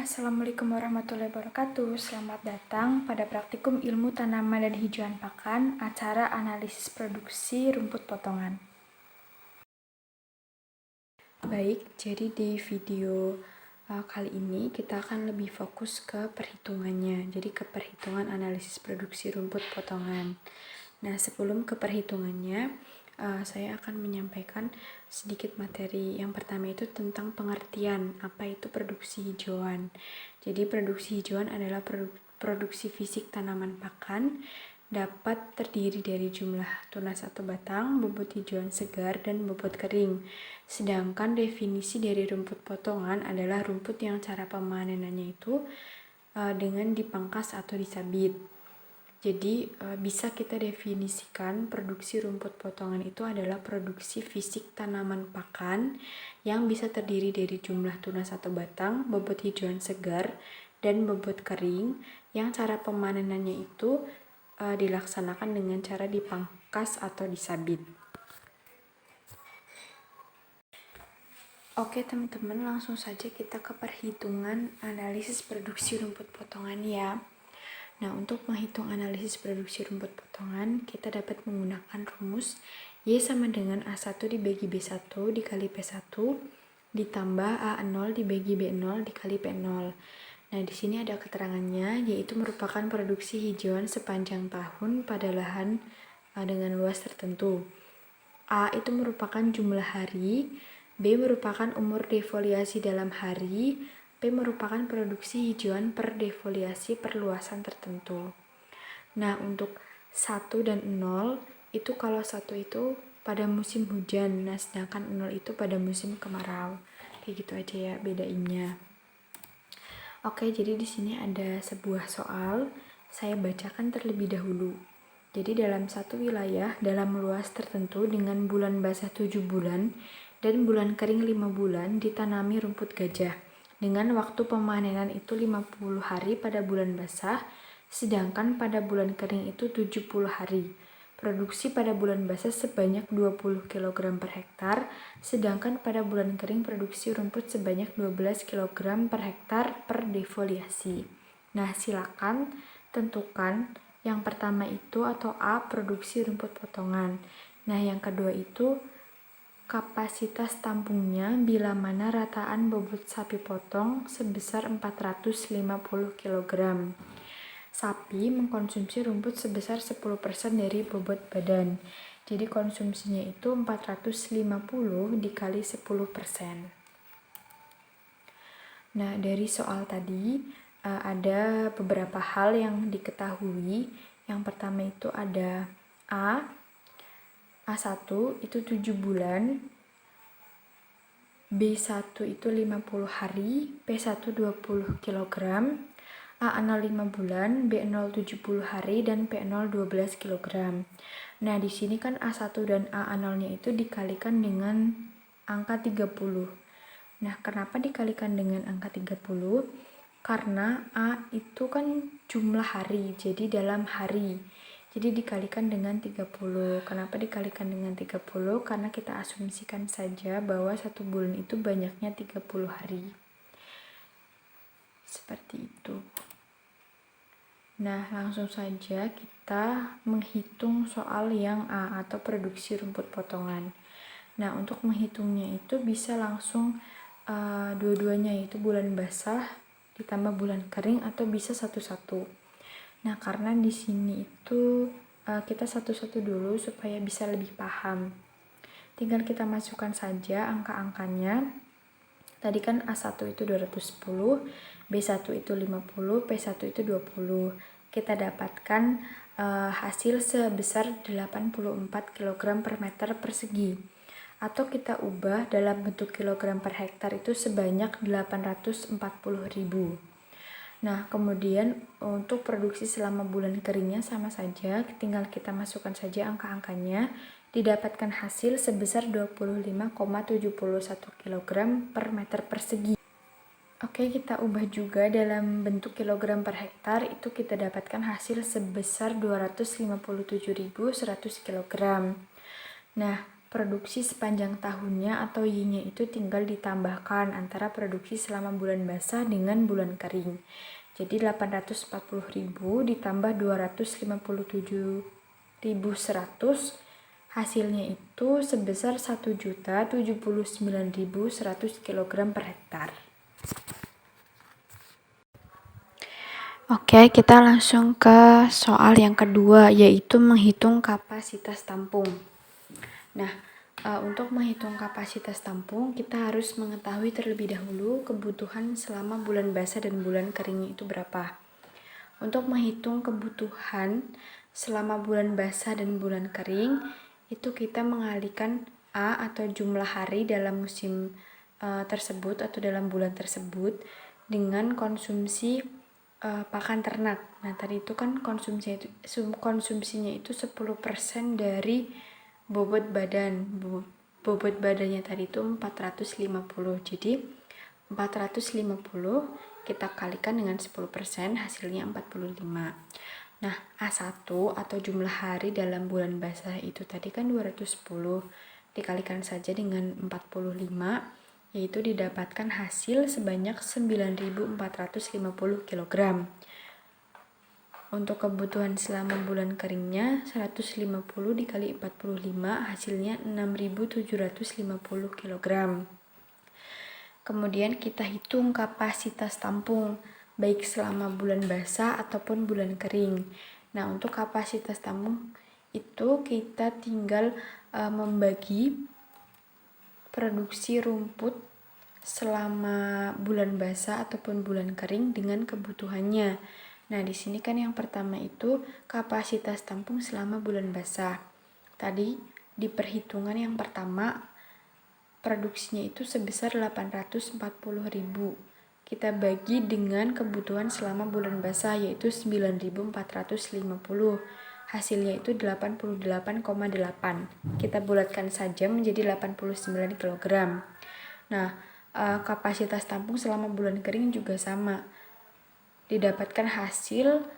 Assalamualaikum warahmatullahi wabarakatuh. Selamat datang pada praktikum ilmu tanaman dan hijauan pakan, acara analisis produksi rumput potongan. Baik, jadi di video kali ini kita akan lebih fokus ke perhitungannya. Jadi ke perhitungan analisis produksi rumput potongan. Nah, sebelum ke perhitungannya, saya akan menyampaikan sedikit materi. Yang pertama itu tentang pengertian apa itu produksi hijauan. Jadi produksi hijauan adalah produksi fisik tanaman pakan, dapat terdiri dari jumlah tunas atau batang, bobot hijauan segar, dan bobot kering. Sedangkan definisi dari rumput potongan adalah rumput yang cara pemanenannya itu dengan dipangkas atau disabit. Jadi bisa kita definisikan produksi rumput potongan itu adalah produksi fisik tanaman pakan yang bisa terdiri dari jumlah tunas atau batang, bobot hijauan segar, dan bobot kering yang cara pemanenannya itu dilaksanakan dengan cara dipangkas atau disabit. Oke teman-teman, langsung saja kita ke perhitungan analisis produksi rumput potongan ya. Nah, untuk menghitung analisis produksi rumput potongan, kita dapat menggunakan rumus Y sama dengan A1 dibagi B1 dikali P1 ditambah A0 dibagi B0 dikali P0. Nah, di sini ada keterangannya, yaitu merupakan produksi hijauan sepanjang tahun pada lahan dengan luas tertentu. A itu merupakan jumlah hari, B merupakan umur defoliasi dalam hari, P merupakan produksi hijauan per defoliasi perluasan tertentu. Nah, untuk 1 dan 0 itu kalau 1 itu pada musim hujan, nah sedangkan 0 itu pada musim kemarau. Kayak gitu aja ya bedainnya. Oke, jadi di sini ada sebuah soal, saya bacakan terlebih dahulu. Jadi dalam satu wilayah dalam luas tertentu dengan bulan basah 7 bulan dan bulan kering 5 bulan ditanami rumput gajah. Dengan waktu pemanenan itu 50 hari pada bulan basah, sedangkan pada bulan kering itu 70 hari. Produksi pada bulan basah sebanyak 20 kg per hektar, sedangkan pada bulan kering produksi rumput sebanyak 12 kg per hektar per defoliasi. Nah, silakan tentukan yang pertama itu atau A, produksi rumput potongan. Nah, yang kedua itu kapasitas tampungnya bila mana rataan bobot sapi potong sebesar 450 kg. Sapi mengkonsumsi rumput sebesar 10% dari bobot badan. Jadi konsumsinya itu 450 dikali 10%. Nah, dari soal tadi ada beberapa hal yang diketahui. Yang pertama itu ada A1 itu 7 bulan, B1 itu 50 hari, P1 20 kg, A0 5 bulan, B0 70 hari, dan P0 12 kg. Nah, di sini kan A1 dan A0-nya itu dikalikan dengan angka 30. Nah, kenapa dikalikan dengan angka 30? Karena A itu kan jumlah hari, jadi dalam hari. Jadi dikalikan dengan 30. Kenapa dikalikan dengan 30? Karena kita asumsikan saja bahwa satu bulan itu banyaknya 30 hari. Seperti itu. Nah, langsung saja kita menghitung soal yang A atau produksi rumput potongan. Nah, untuk menghitungnya itu bisa langsung dua-duanya, yaitu bulan basah ditambah bulan kering atau bisa satu-satu. Nah, karena di sini itu kita satu-satu dulu supaya bisa lebih paham. Tinggal kita masukkan saja angka-angkanya. Tadi kan A1 itu 210, B1 itu 50, P1 itu 20. Kita dapatkan hasil sebesar 84 kg per meter persegi. Atau kita ubah dalam bentuk kilogram per hektar itu sebanyak 840.000. Nah, kemudian untuk produksi selama bulan keringnya sama saja, tinggal kita masukkan saja angka-angkanya, didapatkan hasil sebesar 25,71 kg per meter persegi. Oke, kita ubah juga dalam bentuk kilogram per hektar, itu kita dapatkan hasil sebesar 257.100 kg. Nah, produksi sepanjang tahunnya atau Y-nya itu tinggal ditambahkan antara produksi selama bulan basah dengan bulan kering. Jadi 840.000 ditambah 257.100, hasilnya itu sebesar 1.079.100 kg per hektar. Oke, kita langsung ke soal yang kedua, yaitu menghitung kapasitas tampung. Nah, untuk menghitung kapasitas tampung, kita harus mengetahui terlebih dahulu kebutuhan selama bulan basah dan bulan keringnya itu berapa. Untuk menghitung kebutuhan selama bulan basah dan bulan kering, itu kita mengalihkan A atau jumlah hari dalam musim tersebut atau dalam bulan tersebut dengan konsumsi pakan ternak. Nah, tadi itu kan konsumsinya itu 10% dari bobot badan. Bobot badannya tadi itu 450. Jadi 450 kita kalikan dengan 10%, hasilnya 45. Nah, A1 atau jumlah hari dalam bulan basah itu tadi kan 210, dikalikan saja dengan 45, yaitu didapatkan hasil sebanyak 9.450 kg. Untuk kebutuhan selama bulan keringnya 150 dikali 45, hasilnya 6.750 kg. Kemudian kita hitung kapasitas tampung baik selama bulan basah ataupun bulan kering. Nah, untuk kapasitas tampung itu kita tinggal membagi produksi rumput selama bulan basah ataupun bulan kering dengan kebutuhannya. Nah, di sini kan yang pertama itu kapasitas tampung selama bulan basah. Tadi di perhitungan yang pertama produksinya itu sebesar 840.000. Kita bagi dengan kebutuhan selama bulan basah yaitu 9.450. Hasilnya itu 88,8. Kita bulatkan saja menjadi 89 kg. Nah, kapasitas tampung selama bulan kering juga sama. Didapatkan hasil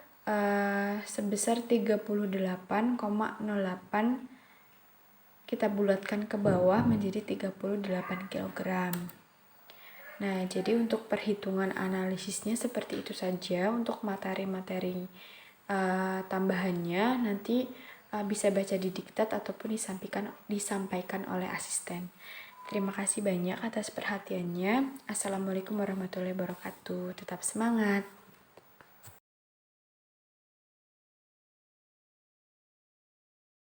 sebesar 38,08. Kita bulatkan ke bawah menjadi 38 kg. Nah, jadi untuk perhitungan analisisnya seperti itu saja. Untuk materi-materi tambahannya nanti bisa baca di diktat ataupun disampaikan oleh asisten. Terima kasih banyak atas perhatiannya. Assalamualaikum warahmatullahi wabarakatuh. Tetap semangat.